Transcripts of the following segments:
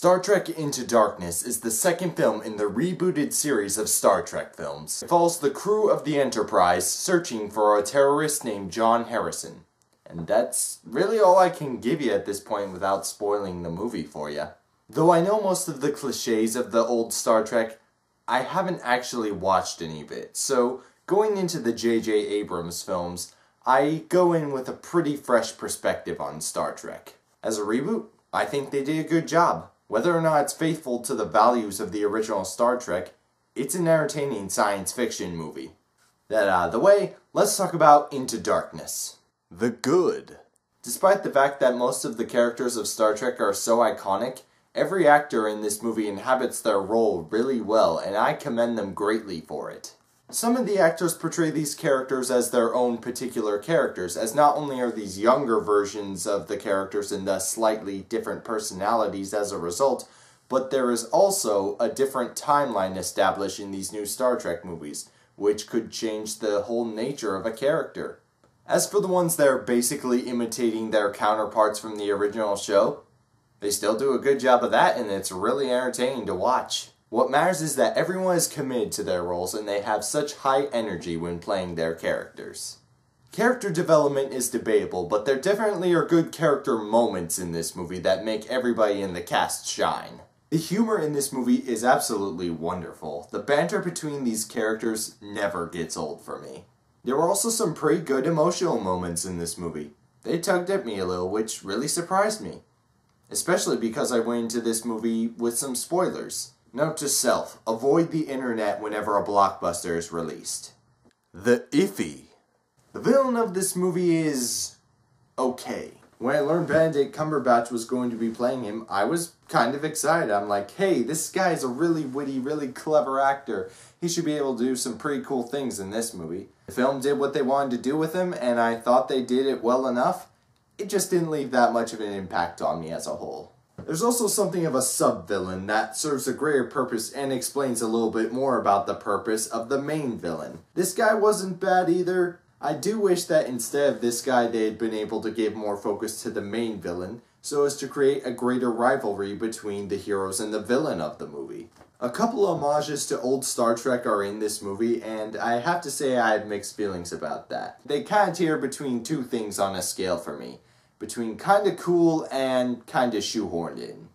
Star Trek Into Darkness is the second film in the rebooted series of Star Trek films. It follows the crew of the Enterprise searching for a terrorist named John Harrison. And that's really all I can give you at this point without spoiling the movie for you. Though I know most of the cliches of the old Star Trek, I haven't actually watched any of it. So, going into the J.J. Abrams films, I go in with a pretty fresh perspective on Star Trek. As a reboot, I think they did a good job. Whether or not it's faithful to the values of the original Star Trek, it's an entertaining science fiction movie. That out of the way, let's talk about Into Darkness. The good. Despite the fact that most of the characters of Star Trek are so iconic, every actor in this movie inhabits their role really well, and I commend them greatly for it. Some of the actors portray these characters as their own particular characters, as not only are these younger versions of the characters and thus slightly different personalities as a result, but there is also a different timeline established in these new Star Trek movies, which could change the whole nature of a character. As for the ones that are basically imitating their counterparts from the original show, they still do a good job of that, and it's really entertaining to watch. What matters is that everyone is committed to their roles and they have such high energy when playing their characters. Character development is debatable, but there definitely are good character moments in this movie that make everybody in the cast shine. The humor in this movie is absolutely wonderful. The banter between these characters never gets old for me. There were also some pretty good emotional moments in this movie. They tugged at me a little, which really surprised me. Especially because I went into this movie with some spoilers. Note to self, avoid the internet whenever a blockbuster is released. The iffy. The villain of this movie is okay. When I learned Benedict Cumberbatch was going to be playing him, I was kind of excited. I'm like, hey, this guy's a really witty, really clever actor. He should be able to do some pretty cool things in this movie. The film did what they wanted to do with him, and I thought they did it well enough. It just didn't leave that much of an impact on me as a whole. There's also something of a sub-villain that serves a greater purpose and explains a little bit more about the purpose of the main villain. This guy wasn't bad either. I do wish that instead of this guy they had been able to give more focus to the main villain, so as to create a greater rivalry between the heroes and the villain of the movie. A couple of homages to old Star Trek are in this movie, and I have to say I had mixed feelings about that. They kind of teeter between two things on a scale for me. Between kinda cool and kinda shoehorned in.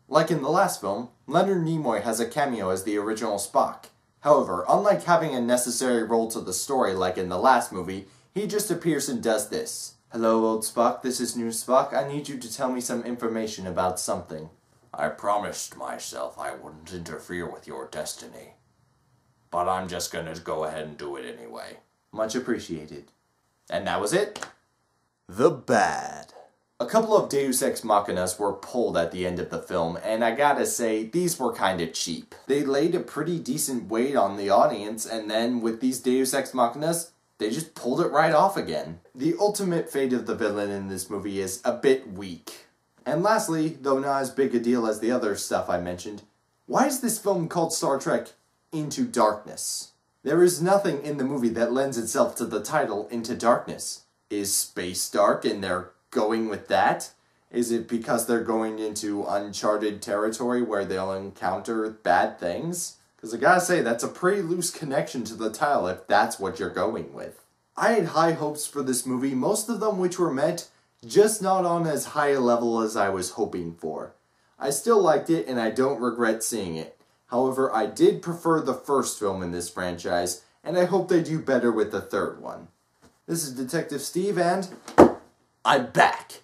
Like in the last film, Leonard Nimoy has a cameo as the original Spock. However, unlike having a necessary role to the story like in the last movie, he just appears and does this. Hello, old Spock, this is new Spock. I need you to tell me some information about something. I promised myself I wouldn't interfere with your destiny. But I'm just gonna go ahead and do it anyway. Much appreciated. And that was it. The bad. A couple of Deus Ex Machinas were pulled at the end of the film, and I gotta say, these were kinda cheap. They laid a pretty decent weight on the audience, and then with these Deus Ex Machinas, they just pulled it right off again. The ultimate fate of the villain in this movie is a bit weak. And lastly, though not as big a deal as the other stuff I mentioned, why is this film called Star Trek Into Darkness? There is nothing in the movie that lends itself to the title Into Darkness. Is space dark and they're going with that? Is it because they're going into uncharted territory where they'll encounter bad things? Because I gotta say, that's a pretty loose connection to the title if that's what you're going with. I had high hopes for this movie, most of them which were met, just not on as high a level as I was hoping for. I still liked it and I don't regret seeing it. However, I did prefer the first film in this franchise, and I hope they do better with the third one. This is Detective Steve, and I'm back!